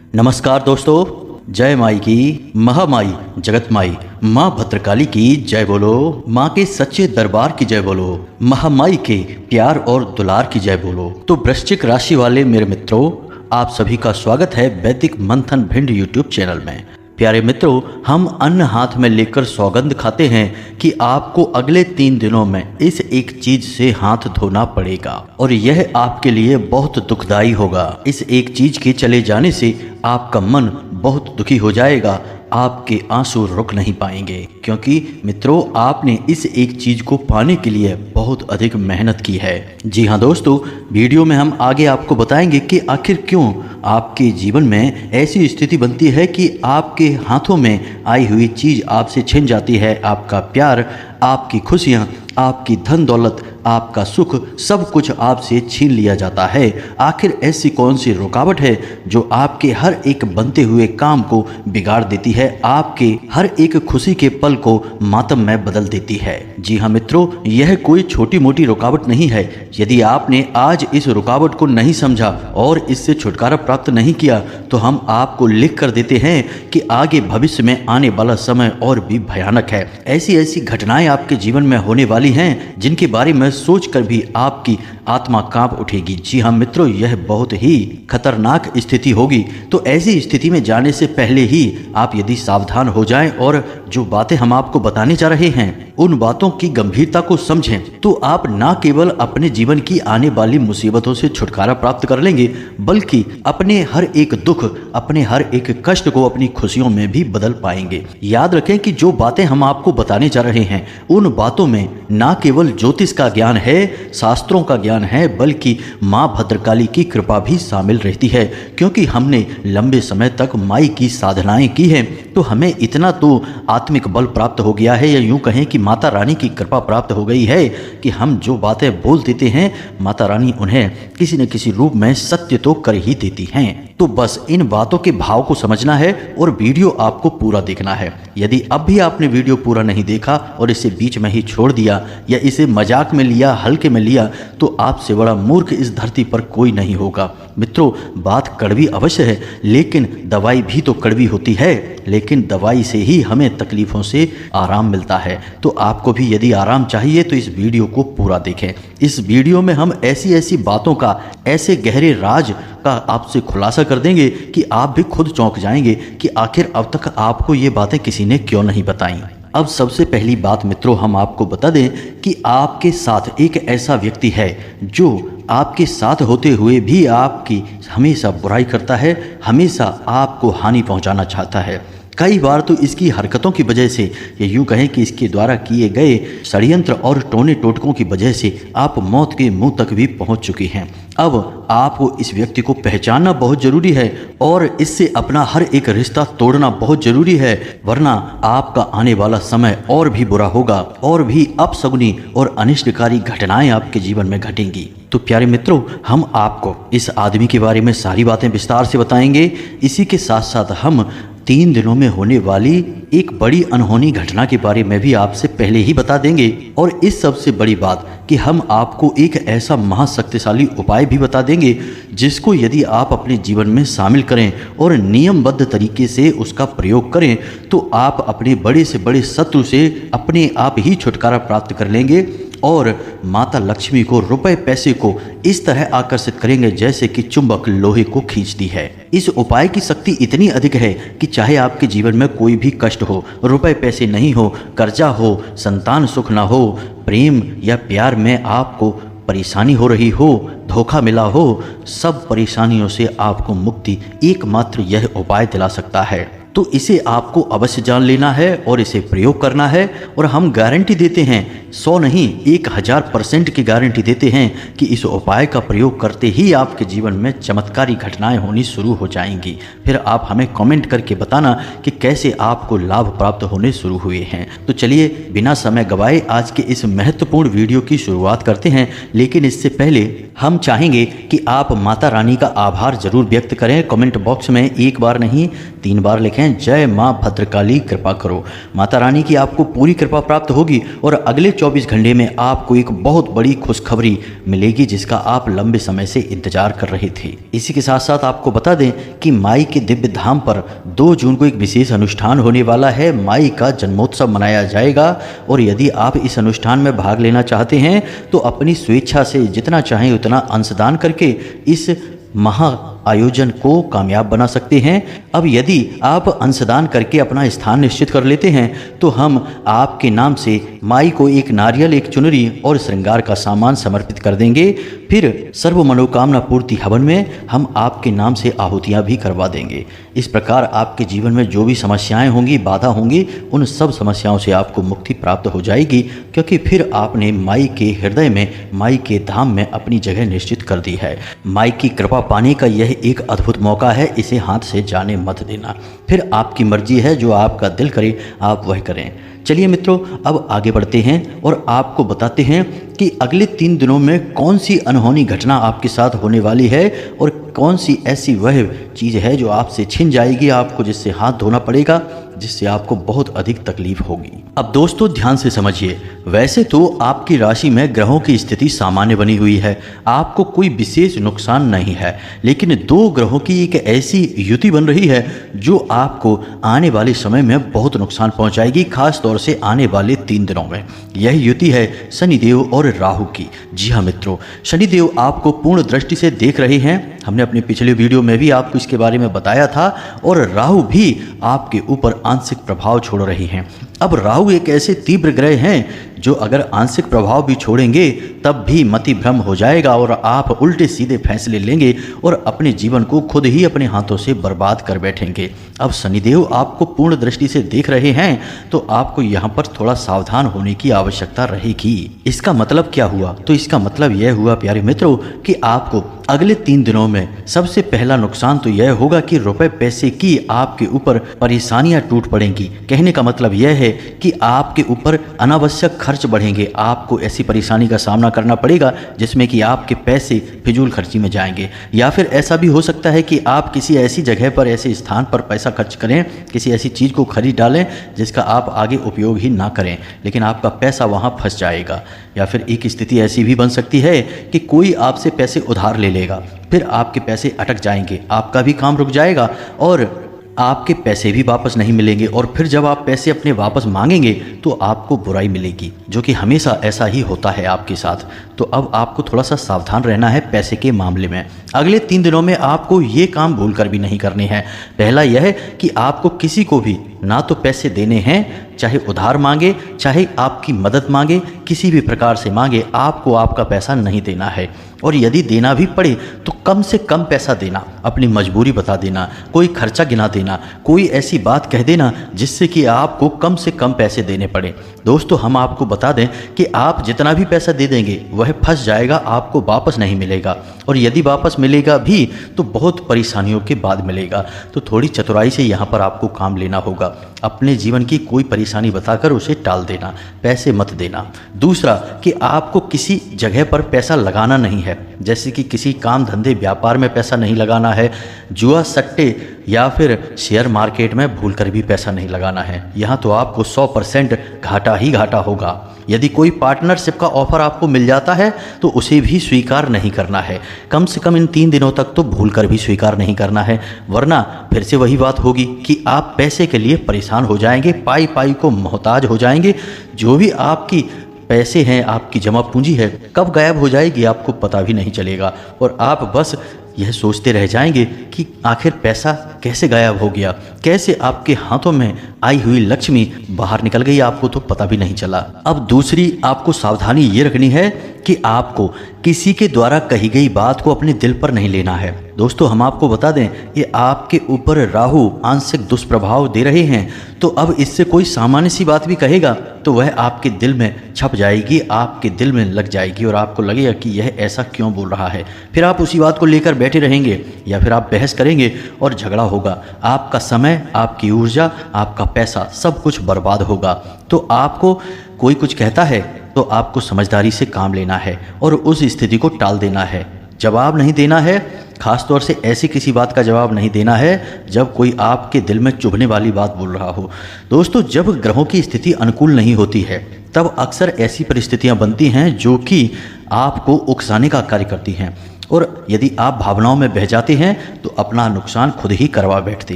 नमस्कार दोस्तों, जय माई की, महामाई जगत माई माँ भद्रकाली की जय बोलो। माँ के सच्चे दरबार की जय बोलो। महामाई के प्यार और दुलार की जय बोलो। तो वृश्चिक राशि वाले मेरे मित्रों, आप सभी का स्वागत है वैदिक मंथन भिंड यूट्यूब चैनल में। प्यारे मित्रों, हम अन्न हाथ में लेकर सौगंध खाते हैं कि आपको अगले 3 दिनों में इस एक चीज से हाथ धोना पड़ेगा और यह आपके लिए बहुत दुखदाई होगा। इस एक चीज के चले जाने से आपका मन बहुत दुखी हो जाएगा, आपके आंसू रुक नहीं पाएंगे, क्योंकि मित्रों आपने इस एक चीज को पाने के लिए बहुत अधिक मेहनत की है। जी हाँ दोस्तों, वीडियो में हम आगे आपको बताएंगे कि आखिर क्यों आपके जीवन में ऐसी स्थिति बनती है कि आपके हाथों में आई हुई चीज आपसे छिन जाती है। आपका प्यार, आपकी खुशियाँ, आपकी धन दौलत, आपका सुख, सब कुछ आपसे छीन लिया जाता है। आखिर ऐसी कौन सी रुकावट है जो आपके हर एक बनते हुए काम को बिगाड़ देती है, आपके हर एक खुशी के पल को मातम में बदल देती है? जी हाँ मित्रों, यह कोई छोटी मोटी रुकावट नहीं है। यदि आपने आज इस रुकावट को नहीं समझा और इससे छुटकारा प्राप्त नहीं किया तो हम आपको लिख कर देते हैं कि आगे भविष्य में आने वाला समय और भी भयानक है। ऐसी ऐसी घटनाएं आपके जीवन में होने वाली हैं जिनके बारे में सोचकर भी आपकी आत्मा कांप उठेगी। जी हाँ मित्रों, यह बहुत ही खतरनाक स्थिति होगी। तो ऐसी स्थिति में जाने से पहले ही आप यदि सावधान हो जाएं और जो बातें हम आपको बताने जा रहे हैं उन बातों की गंभीरता को समझें, तो आप ना केवल अपने जीवन की आने वाली मुसीबतों से छुटकारा प्राप्त कर लेंगे, बल्कि अपने हर एक दुख, अपने हर एक कष्ट को अपनी खुशियों में भी बदल पाएंगे। याद रखें कि जो बातें हम आपको बताने जा रहे हैं उन बातों में ना केवल ज्योतिष का ज्ञान है, शास्त्रों का ज्ञान है, बल्कि माँ भद्रकाली की कृपा भी शामिल रहती है। क्योंकि हमने लंबे समय तक माई की साधनाएं की हैं, तो हमें इतना तो आत्मिक बल प्राप्त हो गया है, या यूं कहें कि माता रानी की कृपा प्राप्त हो गई है कि हम जो बातें बोल देते हैं माता रानी उन्हें किसी न किसी रूप में सत्य तो कर ही देती हैं। तो बस इन बातों के भाव को समझना है और वीडियो आपको पूरा देखना है। यदि अब भी आपने वीडियो पूरा नहीं देखा और इसे बीच में ही छोड़ दिया या इसे मजाक में लिया, हल्के में लिया, तो आपसे बड़ा मूर्ख इस धरती पर कोई नहीं होगा। मित्रों, बात कड़वी अवश्य है, लेकिन दवाई भी तो कड़वी होती है, लेकिन दवाई से ही हमें तकलीफों से आराम मिलता है। तो आपको भी यदि आराम चाहिए तो इस वीडियो को पूरा देखें। इस वीडियो में हम ऐसी ऐसी बातों का, ऐसे गहरे राज का आपसे खुलासा कर देंगे कि आप भी खुद चौंक जाएंगे कि आखिर अब तक आपको ये बातें किसी ने क्यों नहीं बताई। अब सबसे पहली बात मित्रों, हम आपको बता दें कि आपके साथ एक ऐसा व्यक्ति है जो आपके साथ होते हुए भी आपकी हमेशा बुराई करता है, हमेशा आपको हानि पहुंचाना चाहता है। कई बार तो इसकी हरकतों की वजह से, या यूं कहें कि इसके द्वारा किए गए षड्यंत्र और टोने टोटकों की वजह से आप मौत के मुंह तक भी पहुंच चुकी हैं। अब आपको इस व्यक्ति को पहचानना बहुत जरूरी है और इससे अपना हर एक रिश्ता तोड़ना बहुत जरूरी है, वरना आपका आने वाला समय और भी बुरा होगा और भी अपशगुनी और अनिष्टकारी घटनाएं आपके जीवन में घटेंगी। तो प्यारे मित्रों, हम आपको इस आदमी के बारे में सारी बातें विस्तार से बताएंगे। इसी के साथ साथ हम 3 दिनों में होने वाली एक बड़ी अनहोनी घटना के बारे में भी आपसे पहले ही बता देंगे। और इस सबसे बड़ी बात कि हम आपको एक ऐसा महाशक्तिशाली उपाय भी बता देंगे जिसको यदि आप अपने जीवन में शामिल करें और नियमबद्ध तरीके से उसका प्रयोग करें तो आप अपने बड़े से बड़े शत्रु से अपने आप ही छुटकारा प्राप्त कर लेंगे और माता लक्ष्मी को, रुपए पैसे को इस तरह आकर्षित करेंगे जैसे कि चुंबक लोहे को खींचती है। इस उपाय की शक्ति इतनी अधिक है कि चाहे आपके जीवन में कोई भी कष्ट हो, रुपए पैसे नहीं हो, कर्जा हो, संतान सुख ना हो, प्रेम या प्यार में आपको परेशानी हो रही हो, धोखा मिला हो, सब परेशानियों से आपको मुक्ति एकमात्र यह उपाय दिला सकता है। तो इसे आपको अवश्य जान लेना है और इसे प्रयोग करना है। और हम गारंटी देते हैं, 100 नहीं 1000% की गारंटी देते हैं कि इस उपाय का प्रयोग करते ही आपके जीवन में चमत्कारी घटनाएं होनी शुरू हो जाएंगी। फिर आप हमें कमेंट करके बताना कि कैसे आपको लाभ प्राप्त होने शुरू हुए हैं। तो चलिए बिना समय गवाए आज के इस महत्वपूर्ण वीडियो की शुरुआत करते हैं। लेकिन इससे पहले हम चाहेंगे कि आप माता रानी का आभार जरूर व्यक्त करें। कमेंट बॉक्स में 1 बार नहीं 3 बार लिखें, जय माँ भद्रकाली कृपा करो। माता रानी की आपको पूरी कृपा प्राप्त होगी और अगले 24 घंटे में आपको एक बहुत बड़ी खुशखबरी मिलेगी जिसका आप लंबे समय से इंतजार कर रहे थे। इसी के साथ साथ आपको बता दें कि माई के दिव्य धाम पर 2 जून को एक विशेष अनुष्ठान होने वाला है। माई का जन्मोत्सव मनाया जाएगा और यदि आप इस अनुष्ठान में भाग लेना चाहते हैं तो अपनी स्वेच्छा से जितना चाहें उतना अंशदान करके इस महा आयोजन को कामयाब बना सकते हैं। अब यदि आप अंशदान करके अपना स्थान निश्चित कर लेते हैं तो हम आपके नाम से माई को एक नारियल, एक चुनरी और श्रृंगार का सामान समर्पित कर देंगे। फिर सर्व मनोकामना पूर्ति हवन में हम आपके नाम से आहुतियाँ भी करवा देंगे। इस प्रकार आपके जीवन में जो भी समस्याएं होंगी, बाधा होंगी, उन सब समस्याओं से आपको मुक्ति प्राप्त हो जाएगी, क्योंकि फिर आपने माई के हृदय में, माई के धाम में अपनी जगह निश्चित कर दी है। माई की कृपा पाने का यह एक अद्भुत मौका है, इसे हाथ से जाने मत देना। फिर आपकी मर्जी है, जो आपका दिल करे आप वह करें। चलिए मित्रों, अब आगे बढ़ते हैं और आपको बताते हैं कि अगले 3 दिनों में कौन सी अनहोनी घटना आपके साथ होने वाली है और कौन सी ऐसी वह चीज़ है जो आपसे छिन जाएगी, आपको जिससे हाथ धोना पड़ेगा, जिससे आपको बहुत अधिक तकलीफ होगी। अब दोस्तों ध्यान से समझिए, वैसे तो आपकी राशि में ग्रहों की स्थिति सामान्य बनी हुई है, आपको कोई विशेष नुकसान नहीं है, लेकिन 2 ग्रहों की एक ऐसी युति बन रही है जो आपको आने वाले समय में बहुत नुकसान पहुंचाएगी, खास तौर से आने वाले 3 दिनों में। यह युति है शनिदेव और राहु की। जी हाँ मित्रों, शनिदेव आपको पूर्ण दृष्टि से देख रहे हैं, हमने अपने पिछले वीडियो में भी आपको इसके बारे में बताया था, और राहु भी आपके ऊपर आंशिक प्रभाव छोड़ रही हैं। अब राहु एक ऐसे तीव्र ग्रह हैं जो अगर आंशिक प्रभाव भी छोड़ेंगे तब भी मति भ्रम हो जाएगा और आप उल्टे सीधे फैसले लेंगे और अपने जीवन को खुद ही अपने हाथों से बर्बाद कर बैठेंगे। अब शनिदेव आपको पूर्ण दृष्टि से देख रहे हैं तो आपको यहाँ पर थोड़ा सावधान होने की आवश्यकता रहेगी। इसका मतलब क्या हुआ? तो इसका मतलब यह हुआ प्यारे मित्रों कि आपको अगले 3 दिनों में सबसे पहला नुकसान तो यह होगा कि रुपए पैसे की आपके ऊपर परेशानियां टूट पड़ेंगी। कहने का मतलब यह है कि आपके ऊपर अनावश्यक खर्च बढ़ेंगे, आपको ऐसी परेशानी का सामना करना पड़ेगा जिसमें कि आपके पैसे फिजूल खर्ची में जाएंगे। या फिर ऐसा भी हो सकता है कि आप किसी ऐसी जगह पर, ऐसे स्थान पर पैसा खर्च करें, किसी ऐसी चीज़ को खरीद डालें जिसका आप आगे उपयोग ही ना करें, लेकिन आपका पैसा वहाँ फंस जाएगा। या फिर एक स्थिति ऐसी भी बन सकती है कि कोई आपसे पैसे उधार ले लेगा, फिर आपके पैसे अटक जाएंगे, आपका भी काम रुक जाएगा और आपके पैसे भी वापस नहीं मिलेंगे, और फिर जब आप पैसे अपने वापस मांगेंगे तो आपको बुराई मिलेगी, जो कि हमेशा ऐसा ही होता है आपके साथ। तो अब आपको थोड़ा सा सावधान रहना है पैसे के मामले में। अगले 3 दिनों में आपको ये काम भूलकर भी नहीं करने हैं। पहला यह है कि आपको किसी को भी ना तो पैसे देने हैं, चाहे उधार मांगे, चाहे आपकी मदद मांगे, किसी भी प्रकार से मांगे, आपको आपका पैसा नहीं देना है। और यदि देना भी पड़े तो कम से कम पैसा देना, अपनी मजबूरी बता देना, कोई खर्चा गिना देना, कोई ऐसी बात कह देना जिससे कि आपको कम से कम पैसे देने पड़े। दोस्तों हम आपको बता दें कि आप जितना भी पैसा दे देंगे वह फंस जाएगा, आपको वापस नहीं मिलेगा, और यदि वापस मिलेगा भी तो बहुत परेशानियों के बाद मिलेगा। तो थोड़ी चतुराई से यहाँ पर आपको काम लेना होगा। अपने जीवन की कोई परेशानी बताकर उसे टाल देना, पैसे मत देना। दूसरा कि आपको किसी जगह पर पैसा लगाना नहीं है, जैसे कि किसी काम धंधे व्यापार में पैसा नहीं लगाना है, जुआ सट्टे या फिर शेयर मार्केट में भूलकर भी पैसा नहीं लगाना है। यहाँ तो आपको 100% घाटा ही घाटा होगा। यदि कोई पार्टनरशिप का ऑफर आपको मिल जाता है तो उसे भी स्वीकार नहीं करना है, कम से कम इन 3 दिनों तक तो भूलकर भी स्वीकार नहीं करना है, वरना फिर से वही बात होगी कि आप पैसे के लिए परेशान हो जाएंगे, पाई पाई को मोहताज हो जाएंगे। जो भी आपकी पैसे हैं, आपकी जमा पूंजी है, कब गायब हो जाएगी आपको पता भी नहीं चलेगा, और आप बस यह सोचते रह जाएंगे कि आखिर पैसा कैसे गायब हो गया, कैसे आपके हाथों में आई हुई लक्ष्मी बाहर निकल गई, आपको तो पता भी नहीं चला। अब दूसरी आपको सावधानी ये रखनी है कि आपको किसी के द्वारा कही गई बात को अपने दिल पर नहीं लेना है। दोस्तों हम आपको बता दें कि आपके ऊपर राहु आंशिक दुष्प्रभाव दे रहे हैं, तो अब इससे कोई सामान्य सी बात भी कहेगा तो वह आपके दिल में छप जाएगी, आपके दिल में लग जाएगी, और आपको लगेगा कि यह ऐसा क्यों बोल रहा है। फिर आप उसी बात को लेकर बैठे रहेंगे या फिर आप बहस करेंगे और झगड़ा होगा। आपका समय, आपकी ऊर्जा, आपका पैसा सब कुछ बर्बाद होगा। तो आपको कोई कुछ कहता है तो आपको समझदारी से काम लेना है और उस स्थिति को टाल देना है। जवाब नहीं देना है, खास तौर से ऐसी किसी बात का जवाब नहीं देना है जब कोई आपके दिल में चुभने वाली बात बोल रहा हो। दोस्तों, जब ग्रहों की स्थिति अनुकूल नहीं होती है तब अक्सर ऐसी परिस्थितियां बनती हैं जो कि आपको उकसाने का कार्य करती हैं, और यदि आप भावनाओं में बह जाते हैं तो अपना नुकसान खुद ही करवा बैठते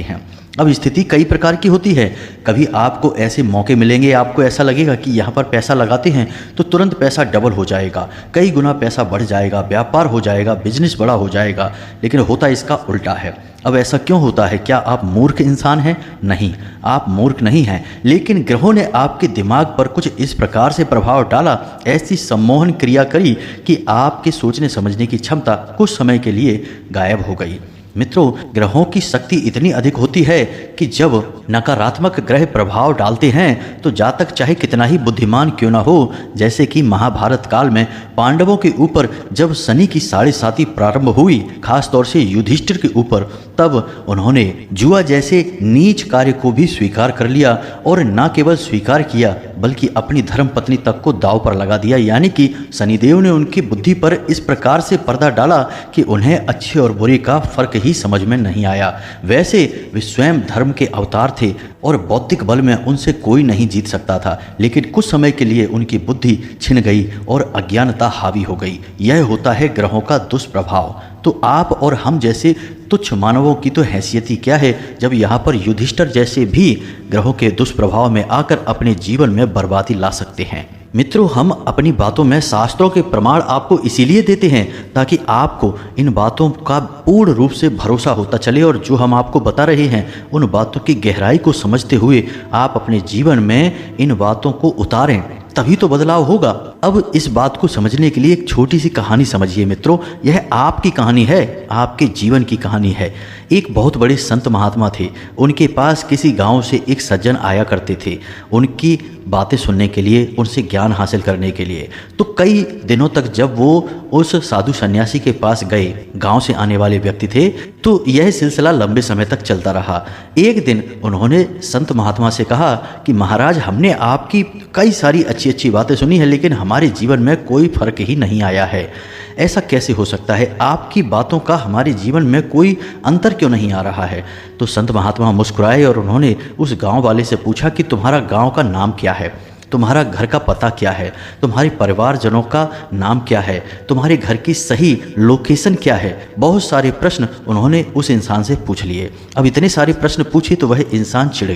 हैं। अब स्थिति कई प्रकार की होती है। कभी आपको ऐसे मौके मिलेंगे, आपको ऐसा लगेगा कि यहाँ पर पैसा लगाते हैं तो तुरंत पैसा डबल हो जाएगा, कई गुना पैसा बढ़ जाएगा, व्यापार हो जाएगा, बिजनेस बड़ा हो जाएगा, लेकिन होता इसका उल्टा है। अब ऐसा क्यों होता है? क्या आप मूर्ख इंसान हैं? नहीं, आप मूर्ख नहीं हैं, लेकिन ग्रहों ने आपके दिमाग पर कुछ इस प्रकार से प्रभाव डाला, ऐसी सम्मोहन क्रिया करी कि आपके सोचने समझने की क्षमता कुछ समय के लिए गायब हो गई। मित्रों, ग्रहों की शक्ति इतनी अधिक होती है कि जब नकारात्मक ग्रह प्रभाव डालते हैं तो जातक चाहे कितना ही बुद्धिमान क्यों ना हो, जैसे कि महाभारत काल में पांडवों के ऊपर जब शनि की 7.5 प्रारंभ हुई, खास तौर से युधिष्ठिर के ऊपर, तब उन्होंने जुआ जैसे नीच कार्य को भी स्वीकार कर लिया, और न केवल स्वीकार किया बल्कि अपनी धर्म पत्नी तक को दांव पर लगा दिया। यानी कि शनिदेव ने उनकी बुद्धि पर इस प्रकार से पर्दा डाला कि उन्हें अच्छे और बुरे का फर्क ही समझ में नहीं आया। वैसे वे स्वयं धर्म के अवतार थे और बौद्धिक बल में उनसे कोई नहीं जीत सकता था, लेकिन कुछ समय के लिए उनकी बुद्धि छिन गई और अज्ञानता हावी हो गई। यह होता है ग्रहों का दुष्प्रभाव। तो आप और हम जैसे तुच्छ मानवों की तो हैसियत ही क्या है जब यहाँ पर युधिष्ठिर जैसे भी ग्रहों के दुष्प्रभाव में आकर अपने जीवन में बर्बादी ला सकते हैं। मित्रों, हम अपनी बातों में शास्त्रों के प्रमाण आपको इसीलिए देते हैं ताकि आपको इन बातों का पूर्ण रूप से भरोसा होता चले, और जो हम आपको बता रहे हैं उन बातों की गहराई को समझते हुए आप अपने जीवन में इन बातों को उतारें, तभी तो बदलाव होगा। अब इस बात को समझने के लिए एक छोटी सी कहानी समझिए मित्रों। यह आपकी कहानी है, आपके जीवन की कहानी है। एक बहुत बड़े संत महात्मा थे। उनके पास किसी गांव से एक सज्जन आया करते थे, उनकी बातें सुनने के लिए, उनसे ज्ञान हासिल करने के लिए। तो कई दिनों तक जब वो उस साधु सन्यासी के पास गए, गांव से आने वाले व्यक्ति थे, तो यह सिलसिला लंबे समय तक चलता रहा। एक दिन उन्होंने संत महात्मा से कहा कि महाराज, हमने आपकी कई सारी अच्छी अच्छी बातें सुनी है, लेकिन हमारे जीवन में कोई फर्क ही नहीं आया है। ऐसा कैसे हो सकता है? आपकी बातों का हमारे जीवन में कोई अंतर क्यों नहीं आ रहा है? तो संत महात्मा मुस्कुराए और उन्होंने उस गांव वाले से पूछा कि तुम्हारा गांव का नाम क्या है, तुम्हारा घर का पता क्या है, तुम्हारे परिवारजनों का नाम क्या है, तुम्हारे घर की सही लोकेशन क्या है। बहुत सारे प्रश्न उन्होंने उस इंसान से पूछ लिए। अब इतने सारे प्रश्न पूछे तो वह इंसान चिढ़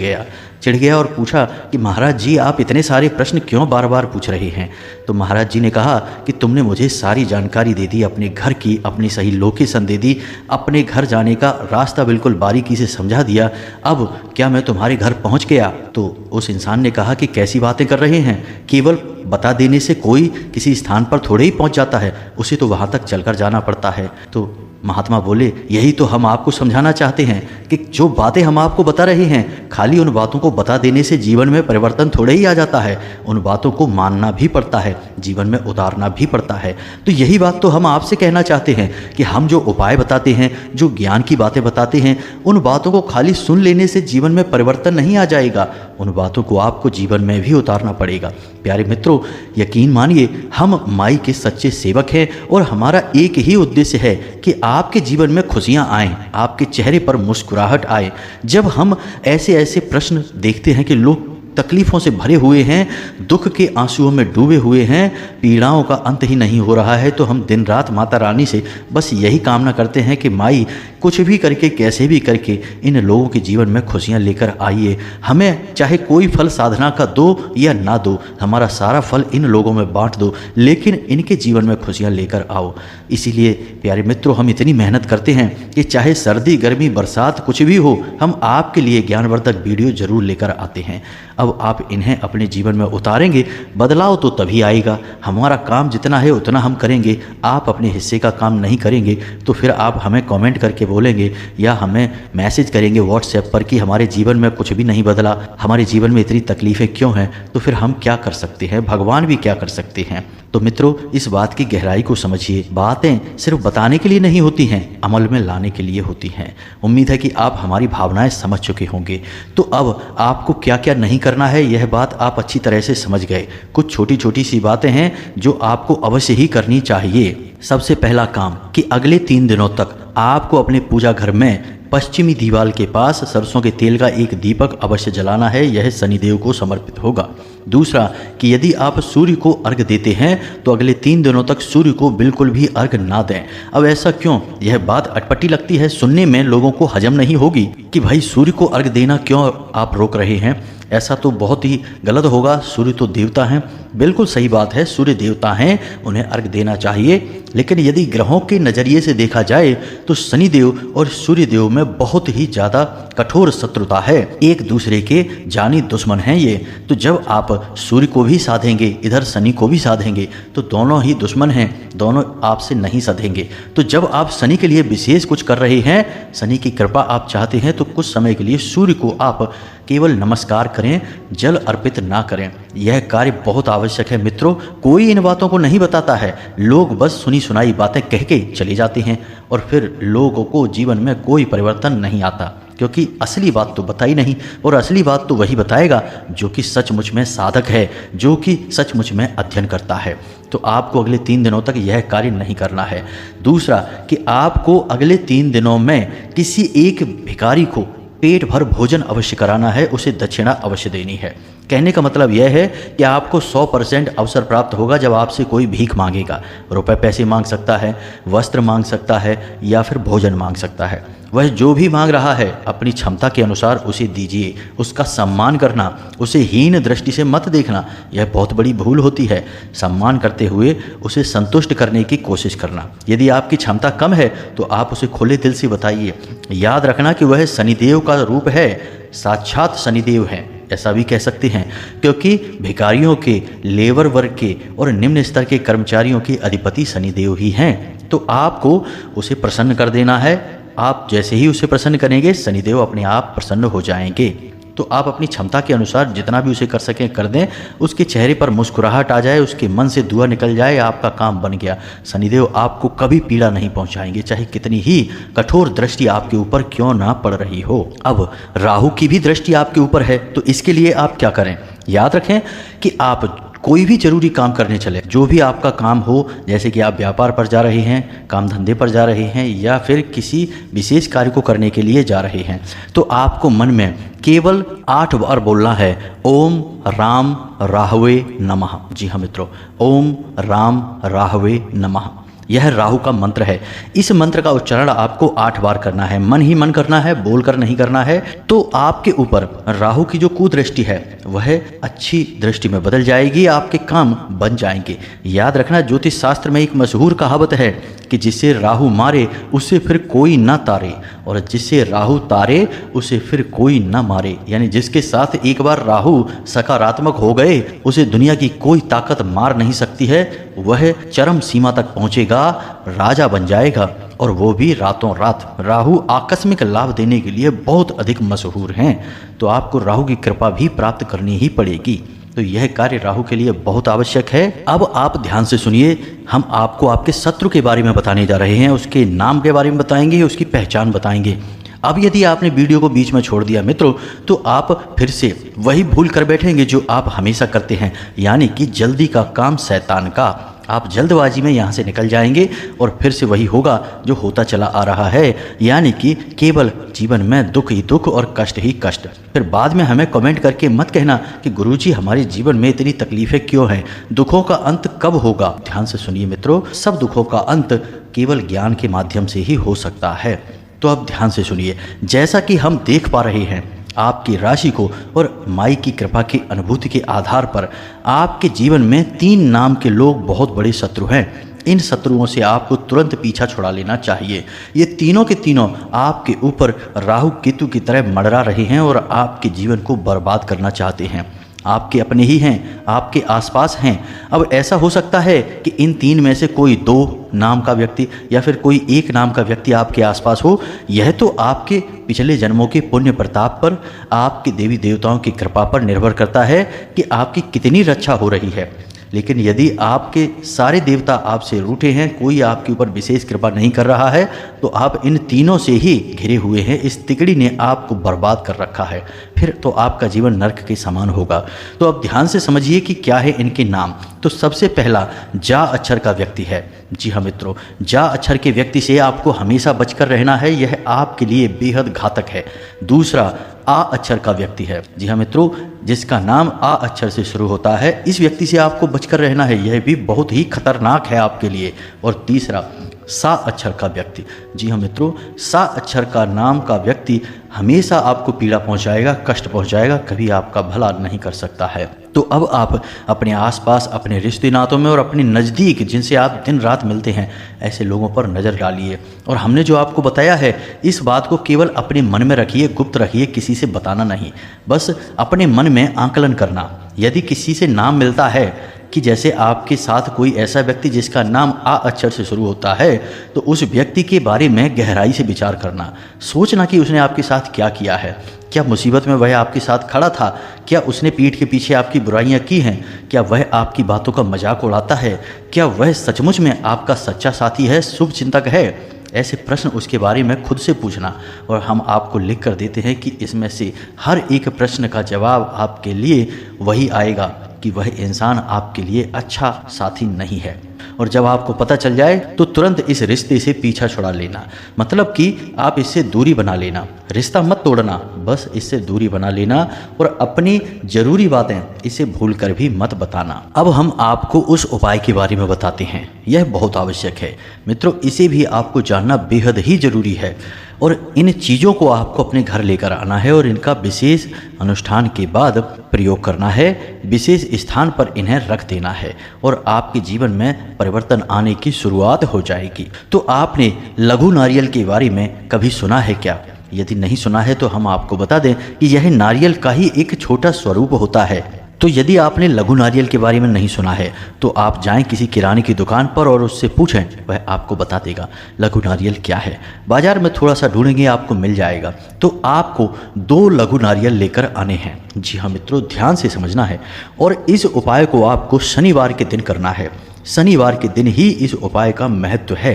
गया और पूछा कि महाराज जी, आप इतने सारे प्रश्न क्यों बार बार पूछ रहे हैं? तो महाराज जी ने कहा कि तुमने मुझे सारी जानकारी दे दी, अपने घर की अपनी सही लोकेशन दे दी, अपने घर जाने का रास्ता बिल्कुल बारीकी से समझा दिया। अब क्या मैं तुम्हारे घर पहुंच गया? तो उस इंसान ने कहा कि कैसी बातें कर रहे हैं, केवल बता देने से कोई किसी स्थान पर थोड़े ही पहुंच जाता है, उसे तो वहां तक चलकर जाना पड़ता है। तो महात्मा बोले, यही तो हम आपको समझाना चाहते हैं कि जो बातें हम आपको बता रहे हैं, खाली उन बातों को बता देने से जीवन में परिवर्तन थोड़े ही आ जाता है, उन बातों को मानना भी पड़ता है, जीवन में उतारना भी पड़ता है। तो यही बात तो हम आपसे कहना चाहते हैं कि हम जो उपाय बताते हैं, जो ज्ञान की बातें बताते हैं, उन बातों को खाली सुन लेने से जीवन में परिवर्तन नहीं आ जाएगा, उन बातों को आपको जीवन में भी उतारना पड़ेगा। प्यारे मित्रों, यकीन मानिए, हम माई के सच्चे सेवक हैं और हमारा एक ही उद्देश्य है कि आपके जीवन में खुशियां आएं, आपके चेहरे पर मुस्कुराहट आए। जब हम ऐसे ऐसे प्रश्न देखते हैं कि लोग तकलीफ़ों से भरे हुए हैं, दुख के आंसुओं में डूबे हुए हैं, पीड़ाओं का अंत ही नहीं हो रहा है, तो हम दिन रात माता रानी से बस यही कामना करते हैं कि माई कुछ भी करके, कैसे भी करके इन लोगों के जीवन में खुशियां लेकर आइए। हमें चाहे कोई फल साधना का दो या ना दो, हमारा सारा फल इन लोगों में बांट दो, लेकिन इनके जीवन में खुशियां लेकर आओ। इसीलिए प्यारे मित्रों, हम इतनी मेहनत करते हैं कि चाहे सर्दी गर्मी बरसात कुछ भी हो, हम आपके लिए ज्ञानवर्धक वीडियो जरूर लेकर आते हैं। अब आप इन्हें अपने जीवन में उतारेंगे, बदलाव तो तभी आएगा। हमारा काम जितना है उतना हम करेंगे, आप अपने हिस्से का काम नहीं करेंगे तो फिर आप हमें कमेंट करके बोलेंगे या हमें मैसेज करेंगे व्हाट्सएप पर कि हमारे जीवन में कुछ भी नहीं बदला, हमारे जीवन में इतनी तकलीफ़ें क्यों हैं। तो फिर हम क्या कर सकते हैं, भगवान भी क्या कर सकते हैं। तो मित्रों, इस बात की गहराई को समझिए। बातें सिर्फ बताने के लिए नहीं होती हैं, अमल में लाने के लिए होती हैं। उम्मीद है कि आप हमारी भावनाएं समझ चुके होंगे। तो अब आपको क्या क्या नहीं करना है, यह बात आप अच्छी तरह से समझ गए। कुछ छोटी छोटी सी बातें हैं जो आपको अवश्य ही करनी चाहिए। सबसे पहला काम कि अगले 3 दिनों तक आपको अपने पूजा घर में पश्चिमी दीवार के पास सरसों के तेल का एक दीपक अवश्य जलाना है। यह शनिदेव को समर्पित होगा। दूसरा कि यदि आप सूर्य को अर्घ देते हैं तो अगले 3 दिनों तक सूर्य को बिल्कुल भी अर्घ ना दें। अब ऐसा क्यों? यह बात अटपटी लगती है, सुनने में लोगों को हजम नहीं होगी कि भाई सूर्य को अर्घ देना क्यों आप रोक रहे हैं। ऐसा तो बहुत ही गलत होगा। सूर्य तो देवता हैं। बिल्कुल सही बात है, सूर्य देवता हैं, उन्हें अर्घ देना चाहिए। लेकिन यदि ग्रहों के नज़रिए से देखा जाए तो शनिदेव और सूर्यदेव में बहुत ही ज़्यादा कठोर शत्रुता है, एक दूसरे के जानी दुश्मन हैं ये। तो जब आप सूर्य को भी साधेंगे, इधर शनि को भी साधेंगे, तो दोनों ही दुश्मन हैं, दोनों आपसे नहीं सधेंगे। तो जब आप शनि के लिए विशेष कुछ कर रहे हैं, शनि की कृपा आप चाहते हैं, तो कुछ समय के लिए सूर्य को आप केवल नमस्कार करें, जल अर्पित ना करें। यह कार्य बहुत आवश्यक है मित्रों। कोई इन बातों को नहीं बताता है, लोग बस सुनी सुनाई बातें कह के चले जाते हैं और फिर लोगों को जीवन में कोई परिवर्तन नहीं आता, क्योंकि असली बात तो बताई नहीं। और असली बात तो वही बताएगा जो कि सचमुच में साधक है, जो कि सचमुच में अध्ययन करता है। तो आपको अगले 3 दिनों तक यह कार्य नहीं करना है। दूसरा कि आपको अगले 3 दिनों में किसी एक भिखारी को पेट भर भोजन अवश्य कराना है, उसे दक्षिणा अवश्य देनी है। कहने का मतलब यह है कि आपको 100% अवसर प्राप्त होगा जब आपसे कोई भीख मांगेगा। रुपए पैसे मांग सकता है, वस्त्र मांग सकता है या फिर भोजन मांग सकता है। वह जो भी मांग रहा है अपनी क्षमता के अनुसार उसे दीजिए। उसका सम्मान करना, उसे हीन दृष्टि से मत देखना, यह बहुत बड़ी भूल होती है। सम्मान करते हुए उसे संतुष्ट करने की कोशिश करना। यदि आपकी क्षमता कम है तो आप उसे खुले दिल से बताइए। याद रखना कि वह शनिदेव का रूप है, साक्षात शनिदेव है, ऐसा भी कह सकते हैं, क्योंकि भिखारियों के, लेबर वर्ग के और निम्न स्तर के कर्मचारियों के अधिपति शनिदेव ही हैं। तो आपको उसे प्रसन्न कर देना है। आप जैसे ही उसे प्रसन्न करेंगे, शनिदेव अपने आप प्रसन्न हो जाएंगे। तो आप अपनी क्षमता के अनुसार जितना भी उसे कर सकें कर दें। उसके चेहरे पर मुस्कुराहट आ जाए, उसके मन से धुआं निकल जाए, आपका काम बन गया। शनिदेव आपको कभी पीड़ा नहीं पहुंचाएंगे, चाहे कितनी ही कठोर दृष्टि आपके ऊपर क्यों ना पड़ रही हो। अब राहु की भी दृष्टि आपके ऊपर है, तो इसके लिए आप क्या करें? याद रखें कि आप कोई भी जरूरी काम करने चले, जो भी आपका काम हो, जैसे कि आप व्यापार पर जा रहे हैं, काम धंधे पर जा रहे हैं या फिर किसी विशेष कार्य को करने के लिए जा रहे हैं, तो आपको मन में केवल 8 बार बोलना है, ओम राम राहवे नमः। जी हाँ मित्रों, ओम राम राहवे नमः। यह राहु का मंत्र है। इस मंत्र का उच्चारण आपको 8 बार करना है, मन ही मन करना है, बोलकर नहीं करना है। तो आपके ऊपर राहु की जो कुदृष्टि है वह अच्छी दृष्टि में बदल जाएगी, आपके काम बन जाएंगे। याद रखना, ज्योतिष शास्त्र में एक मशहूर कहावत है कि जिसे राहु मारे उसे फिर कोई ना तारे, और जिसे राहु तारे उसे फिर कोई ना मारे। यानी जिसके साथ एक बार राहु सकारात्मक हो गए, उसे दुनिया की कोई ताकत मार नहीं सकती है। वह चरम सीमा तक पहुंचेगा, राजा बन जाएगा, और वो भी रातों रात। राहु आकस्मिक लाभ देने के लिए बहुत अधिक मशहूर हैं। तो आपको राहु की कृपा भी प्राप्त करनी ही पड़ेगी। तो यह कार्य राहु के लिए बहुत आवश्यक है। अब आप ध्यान से सुनिए, हम आपको आपके शत्रु के बारे में बताने जा रहे हैं, उसके नाम के बारे में बताएंगे, उसकी पहचान बताएंगे। अब यदि आपने वीडियो को बीच में छोड़ दिया मित्रों, तो आप फिर से वही भूल कर बैठेंगे जो आप हमेशा करते हैं, यानी कि जल्दी का काम शैतान का। आप जल्दबाजी में यहाँ से निकल जाएंगे और फिर से वही होगा जो होता चला आ रहा है, यानी कि केवल जीवन में दुख ही दुख और कष्ट ही कष्ट। फिर बाद में हमें कमेंट करके मत कहना कि गुरुजी हमारे जीवन में इतनी तकलीफें क्यों हैं, दुखों का अंत कब होगा। ध्यान से सुनिए मित्रों, सब दुखों का अंत केवल ज्ञान के माध्यम से ही हो सकता है। तो अब ध्यान से सुनिए, जैसा कि हम देख पा रहे हैं आपकी राशि को और माई की कृपा की अनुभूति के आधार पर आपके जीवन में 3 नाम के लोग बहुत बड़े शत्रु हैं। इन शत्रुओं से आपको तुरंत पीछा छुड़ा लेना चाहिए। ये तीनों के तीनों आपके ऊपर राहु केतु की तरह मंडरा रहे हैं और आपके जीवन को बर्बाद करना चाहते हैं। आपके अपने ही हैं, आपके आसपास हैं। अब ऐसा हो सकता है कि इन 3 में से कोई 2 नाम का व्यक्ति या फिर कोई 1 नाम का व्यक्ति आपके आसपास हो। यह तो आपके पिछले जन्मों के पुण्य प्रताप पर, आपके देवी देवताओं की कृपा पर निर्भर करता है कि आपकी कितनी रक्षा हो रही है। लेकिन यदि आपके सारे देवता आपसे रूठे हैं, कोई आपके ऊपर विशेष कृपा नहीं कर रहा है, तो आप इन तीनों से ही घिरे हुए हैं। इस तिकड़ी ने आपको बर्बाद कर रखा है, फिर तो आपका जीवन नर्क के समान होगा। तो अब ध्यान से समझिए कि क्या है इनके नाम। तो तो सबसे पहला जा अक्षर का व्यक्ति है। जी हाँ मित्रों, जा अक्षर के व्यक्ति से आपको हमेशा बचकर रहना है, यह आपके लिए बेहद घातक है। दूसरा आ अक्षर का व्यक्ति है। जी हाँ मित्रों, जिसका नाम आ अक्षर से शुरू होता है, इस व्यक्ति से आपको बचकर रहना है, यह भी बहुत ही खतरनाक है आपके लिए। और तीसरा सा अक्षर का व्यक्ति। जी हाँ मित्रों, सा अक्षर का नाम का व्यक्ति हमेशा आपको पीड़ा पहुंचाएगा, कष्ट पहुंचाएगा, कभी आपका भला नहीं कर सकता है। तो अब आप अपने आसपास, अपने रिश्ते नातों में और अपने नज़दीक जिनसे आप दिन रात मिलते हैं, ऐसे लोगों पर नज़र डालिए। और हमने जो आपको बताया है, इस बात को केवल अपने मन में रखिए, गुप्त रखिए, किसी से बताना नहीं, बस अपने मन में आकलन करना। यदि किसी से नाम मिलता है कि जैसे आपके साथ कोई ऐसा व्यक्ति जिसका नाम आ अक्षर से शुरू होता है, तो उस व्यक्ति के बारे में गहराई से विचार करना, सोचना कि उसने आपके साथ क्या किया है, क्या मुसीबत में वह आपके साथ खड़ा था, क्या उसने पीठ के पीछे आपकी बुराइयां की हैं, क्या वह आपकी बातों का मजाक उड़ाता है, क्या वह सचमुच में आपका सच्चा साथी है, शुभ चिंतक है। ऐसे प्रश्न उसके बारे में खुद से पूछना, और हम आपको लिख कर देते हैं कि इसमें से हर एक प्रश्न का जवाब आपके लिए वही आएगा कि वह इंसान आपके लिए अच्छा साथी नहीं है। और जब आपको पता चल जाए तो तुरंत इस रिश्ते से पीछा छुड़ा लेना, मतलब कि आप इससे दूरी बना लेना। रिश्ता मत तोड़ना, बस इससे दूरी बना लेना, और अपनी ज़रूरी बातें इसे भूल कर भी मत बताना। अब हम आपको उस उपाय के बारे में बताते हैं, यह बहुत आवश्यक है मित्रों, इसे भी आपको जानना बेहद ही ज़रूरी है। और इन चीज़ों को आपको अपने घर लेकर आना है और इनका विशेष अनुष्ठान के बाद प्रयोग करना है, विशेष स्थान पर इन्हें रख देना है, और आपके जीवन में परिवर्तन आने की शुरुआत हो जाएगी। तो आपने लघु नारियल के बारे में कभी सुना है क्या? यदि नहीं सुना है तो हम आपको बता दें कि यह नारियल का ही एक छोटा स्वरूप होता है। तो यदि आपने लघु नारियल के बारे में नहीं सुना है तो आप जाएं किसी किराने की दुकान पर और उससे पूछें, वह आपको बता देगा लघु नारियल क्या है। बाजार में थोड़ा सा ढूंढेंगे, आपको मिल जाएगा। तो आपको 2 लघु नारियल लेकर आने हैं। जी हाँ मित्रों, ध्यान से समझना है, और इस उपाय को आपको शनिवार के दिन करना है। शनिवार के दिन ही इस उपाय का महत्व है।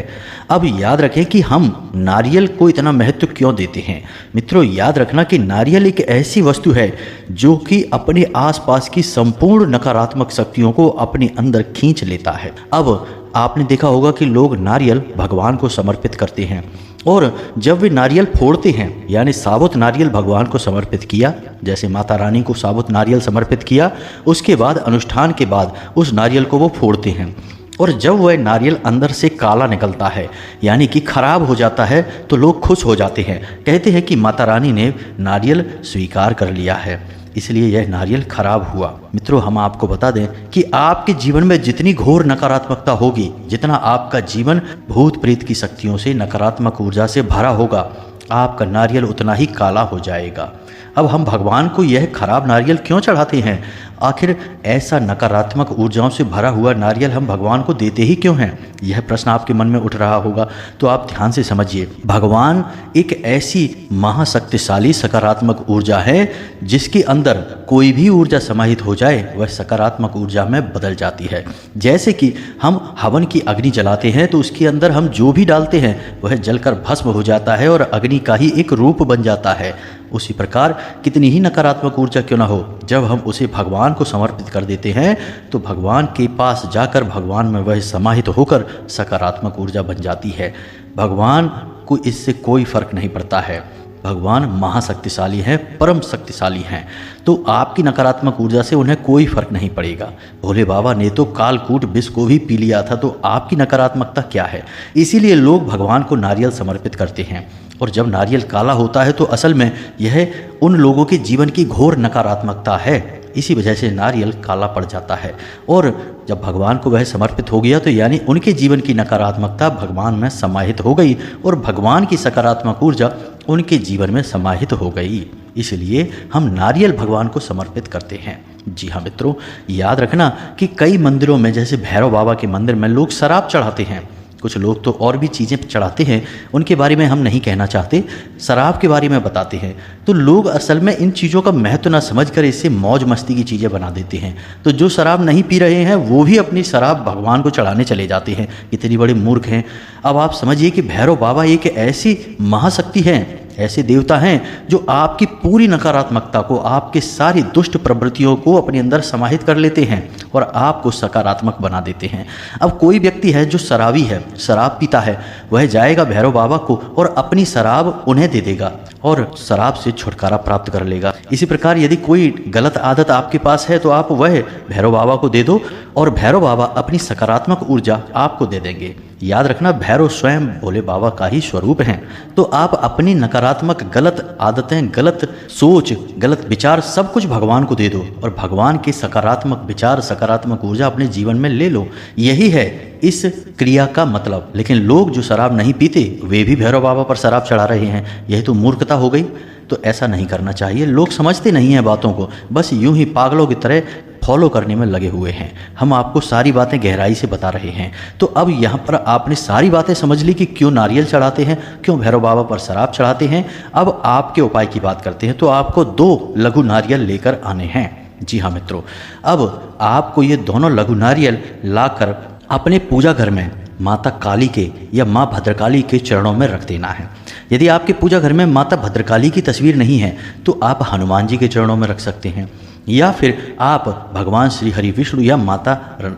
अब याद रखें कि हम नारियल को इतना महत्व क्यों देते हैं। मित्रों, याद रखना कि नारियल एक ऐसी वस्तु है जो कि अपने आसपास की संपूर्ण नकारात्मक शक्तियों को अपने अंदर खींच लेता है। अब आपने देखा होगा कि लोग नारियल भगवान को समर्पित करते हैं, और जब वे नारियल फोड़ते हैं, यानी साबुत नारियल भगवान को समर्पित किया, जैसे माता रानी को साबुत नारियल समर्पित किया, उसके बाद अनुष्ठान के बाद उस नारियल को वो फोड़ते हैं, और जब वह नारियल अंदर से काला निकलता है, यानी कि खराब हो जाता है, तो लोग खुश हो जाते हैं, कहते हैं कि माता रानी ने नारियल स्वीकार कर लिया है, इसलिए यह नारियल खराब हुआ। मित्रों, हम आपको बता दें कि आपके जीवन में जितनी घोर नकारात्मकता होगी, जितना आपका जीवन भूत प्रेत की शक्तियों से, नकारात्मक ऊर्जा से भरा होगा, आपका नारियल उतना ही काला हो जाएगा। अब हम भगवान को यह खराब नारियल क्यों चढ़ाते हैं? आखिर ऐसा नकारात्मक ऊर्जाओं से भरा हुआ नारियल हम भगवान को देते ही क्यों हैं? यह प्रश्न आपके मन में उठ रहा होगा, तो आप ध्यान से समझिए। भगवान एक ऐसी महाशक्तिशाली सकारात्मक ऊर्जा है जिसके अंदर कोई भी ऊर्जा समाहित हो जाए वह सकारात्मक ऊर्जा में बदल जाती है। जैसे कि हम हवन की अग्नि जलाते हैं तो उसके अंदर हम जो भी डालते हैं वह जलकर भस्म हो जाता है और अग्नि का ही एक रूप बन जाता है। उसी प्रकार कितनी ही नकारात्मक ऊर्जा क्यों ना हो, जब हम उसे भगवान को समर्पित कर देते हैं तो भगवान के पास जाकर भगवान में वह समाहित होकर सकारात्मक ऊर्जा बन जाती है। भगवान को इससे कोई फर्क नहीं पड़ता है। भगवान महाशक्तिशाली हैं, परम शक्तिशाली हैं, तो आपकी नकारात्मक ऊर्जा से उन्हें कोई फर्क नहीं पड़ेगा। भोले बाबा ने तो कालकूट विष को भी पी लिया था, तो आपकी नकारात्मकता क्या है? इसीलिए लोग भगवान को नारियल समर्पित करते हैं, और जब नारियल काला होता है तो असल में यह उन लोगों के जीवन की घोर नकारात्मकता है। इसी वजह से नारियल काला पड़ जाता है, और जब भगवान को वह समर्पित हो गया तो यानी उनके जीवन की नकारात्मकता भगवान में समाहित हो गई और भगवान की सकारात्मक ऊर्जा उनके जीवन में समाहित हो गई। इसलिए हम नारियल भगवान को समर्पित करते हैं। जी हाँ मित्रों, याद रखना कि कई मंदिरों में, जैसे भैरव बाबा के मंदिर में, लोग शराब चढ़ाते हैं। कुछ लोग तो और भी चीज़ें चढ़ाते हैं, उनके बारे में हम नहीं कहना चाहते, शराब के बारे में बताते हैं। तो लोग असल में इन चीज़ों का महत्व ना समझकर इसे मौज मस्ती की चीज़ें बना देते हैं। तो जो शराब नहीं पी रहे हैं वो भी अपनी शराब भगवान को चढ़ाने चले जाते हैं। इतनी बड़े मूर्ख हैं। अब आप समझिए कि भैरव बाबा एक ऐसी महाशक्ति है, ऐसे देवता हैं जो आपकी पूरी नकारात्मकता को, आपके सारी दुष्ट प्रवृत्तियों को अपने अंदर समाहित कर लेते हैं और आपको सकारात्मक बना देते हैं। अब कोई व्यक्ति है जो शराबी है, शराब पीता है, वह जाएगा भैरव बाबा को और अपनी शराब उन्हें दे देगा और शराब से छुटकारा प्राप्त कर लेगा। इसी प्रकार यदि कोई गलत आदत आपके पास है तो आप वह भैरव बाबा को दे दो और भैरव बाबा अपनी सकारात्मक ऊर्जा आपको दे देंगे। याद रखना, भैरव स्वयं भोले बाबा का ही स्वरूप हैं। तो आप अपनी नकारात्मक गलत आदतें, गलत सोच, गलत विचार सब कुछ भगवान को दे दो और भगवान के सकारात्मक विचार, सकारात्मक ऊर्जा अपने जीवन में ले लो। यही है इस क्रिया का मतलब। लेकिन लोग जो शराब नहीं पीते वे भी भैरव बाबा पर शराब चढ़ा रहे हैं, यह तो मूर्खता हो गई। तो ऐसा नहीं करना चाहिए। लोग समझते नहीं हैं बातों को, बस यूं ही पागलों की तरह फॉलो करने में लगे हुए हैं। हम आपको सारी बातें गहराई से बता रहे हैं। तो अब यहाँ पर आपने सारी बातें समझ ली कि क्यों नारियल चढ़ाते हैं, क्यों भैरव बाबा पर शराब चढ़ाते हैं। अब आपके उपाय की बात करते हैं। तो आपको 2 लघु नारियल लेकर आने हैं। जी हाँ मित्रों, अब आपको ये दोनों लघु नारियल लाकर अपने पूजा घर में माता काली के या माँ भद्रकाली के चरणों में रख देना है। यदि आपके पूजा घर में माता भद्रकाली की तस्वीर नहीं है तो आप हनुमान जी के चरणों में रख सकते हैं, या फिर आप भगवान श्री हरि विष्णु या माता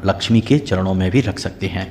लक्ष्मी के चरणों में भी रख सकते हैं।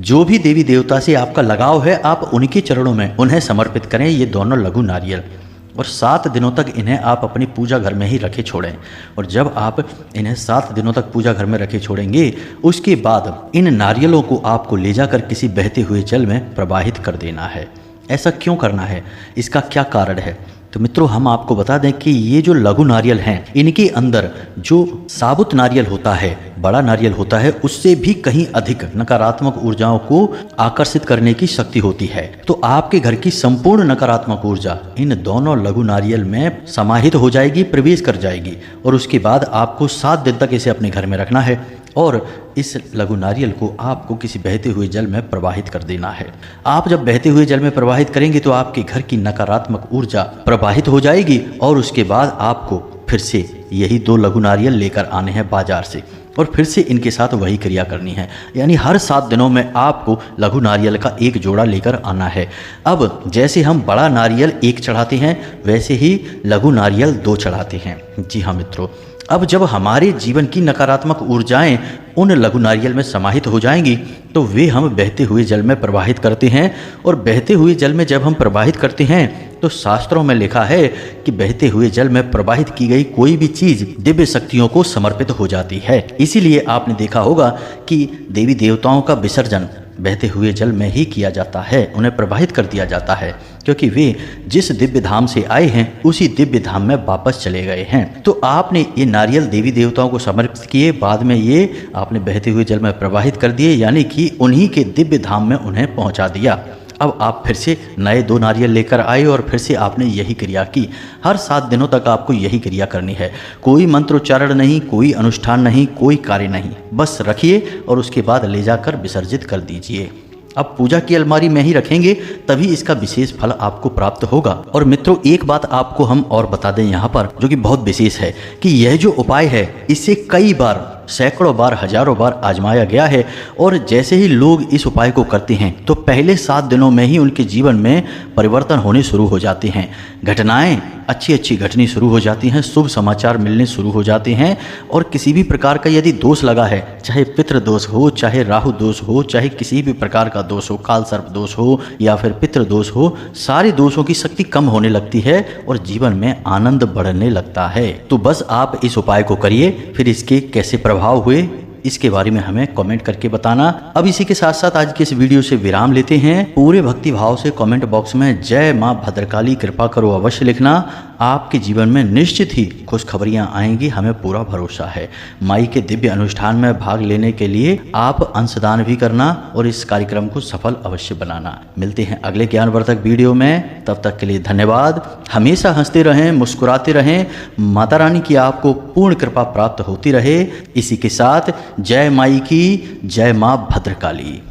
जो भी देवी देवता से आपका लगाव है आप उनके चरणों में उन्हें समर्पित करें ये दोनों लघु नारियल, और 7 दिनों तक इन्हें आप अपनी पूजा घर में ही रखे छोड़ें। और जब आप इन्हें 7 दिनों तक पूजा घर में रखे छोड़ेंगे उसके बाद इन नारियलों को आपको ले जाकर किसी बहते हुए जल में प्रवाहित कर देना है। ऐसा क्यों करना है, इसका क्या कारण है? तो मित्रों हम आपको बता दें कि ये जो लघु नारियल हैं इनके अंदर जो साबुत नारियल होता है, बड़ा नारियल होता है, उससे भी कहीं अधिक नकारात्मक ऊर्जाओं को आकर्षित करने की शक्ति होती है। तो आपके घर की संपूर्ण नकारात्मक ऊर्जा इन दोनों लघु नारियल में समाहित हो जाएगी, प्रवेश कर जाएगी। और उसके बाद आपको 7 दिन तक इसे अपने घर में रखना है और इस लघु नारियल को आपको किसी बहते हुए जल में प्रवाहित कर देना है। आप जब बहते हुए जल में प्रवाहित करेंगे तो आपके घर की नकारात्मक ऊर्जा प्रवाहित हो जाएगी और उसके बाद आपको फिर से यही 2 लघु नारियल लेकर आने हैं बाजार से और फिर से इनके साथ वही क्रिया करनी है। यानी हर 7 दिनों में आपको लघु नारियल का 1 जोड़ा लेकर आना है। अब जैसे हम बड़ा नारियल 1 चढ़ाते हैं वैसे ही लघु नारियल 2 चढ़ाते हैं। जी हाँ मित्रों, अब जब हमारे जीवन की नकारात्मक ऊर्जाएं उन लघु नारियल में समाहित हो जाएंगी तो वे हम बहते हुए जल में प्रवाहित करते हैं। और बहते हुए जल में जब हम प्रवाहित करते हैं तो शास्त्रों में लिखा है कि बहते हुए जल में प्रवाहित की गई कोई भी चीज़ दिव्य शक्तियों को समर्पित हो जाती है। इसीलिए आपने देखा होगा कि देवी देवताओं का विसर्जन बहते हुए जल में ही किया जाता है, उन्हें प्रवाहित कर दिया जाता है, क्योंकि वे जिस दिव्य धाम से आए हैं उसी दिव्य धाम में वापस चले गए हैं। तो आपने ये नारियल देवी देवताओं को समर्पित किए, बाद में ये आपने बहते हुए जल में प्रवाहित कर दिए, यानी कि उन्हीं के दिव्य धाम में उन्हें पहुंचा दिया। अब आप फिर से नए 2 नारियल लेकर आए और फिर से आपने यही क्रिया की। हर 7 दिनों तक आपको यही क्रिया करनी है। कोई मंत्रोच्चारण नहीं, कोई अनुष्ठान नहीं, कोई कार्य नहीं, बस रखिए और उसके बाद ले जाकर विसर्जित कर दीजिए। अब पूजा की अलमारी में ही रखेंगे तभी इसका विशेष फल आपको प्राप्त होगा। और मित्रों एक बात आपको हम और बता दें यहाँ पर जो कि बहुत विशेष है कि यह जो उपाय है इसे कई बार, सैकड़ों बार, हजारों बार आजमाया गया है। और जैसे ही लोग इस उपाय को करते हैं तो पहले 7 दिनों में ही उनके जीवन में परिवर्तन होने शुरू हो जाते हैं। घटनाएं अच्छी अच्छी घटनी शुरू हो जाती हैं, शुभ समाचार मिलने शुरू हो जाते हैं। और किसी भी प्रकार का यदि दोष लगा है, चाहे पितृ दोष हो, चाहे राहु दोष हो, चाहे किसी भी प्रकार का दोष हो, काल सर्प दोष हो या फिर पितृ दोष हो, सारे दोषों की शक्ति कम होने लगती है और जीवन में आनंद बढ़ने लगता है। तो बस आप इस उपाय को करिए, फिर इसके कैसे प्रभाव हुए इसके बारे में हमें कमेंट करके बताना। अब इसी के साथ साथ आज के इस वीडियो से विराम लेते हैं। पूरे भक्ति भाव से कमेंट बॉक्स में जय मां भद्रकाली कृपा करो अवश्य लिखना। आपके जीवन में निश्चित ही खुशखबरियां आएंगी, हमें पूरा भरोसा है। माई के दिव्य अनुष्ठान में भाग लेने के लिए आप अंशदान भी करना और इस कार्यक्रम को सफल अवश्य बनाना। मिलते हैं अगले ज्ञानवर्धक वीडियो में, तब तक के लिए धन्यवाद। हमेशा हंसते रहें, मुस्कुराते रहें, माता रानी की आपको पूर्ण कृपा प्राप्त होती रहे। इसी के साथ जय माई की, जय मां भद्रकाली।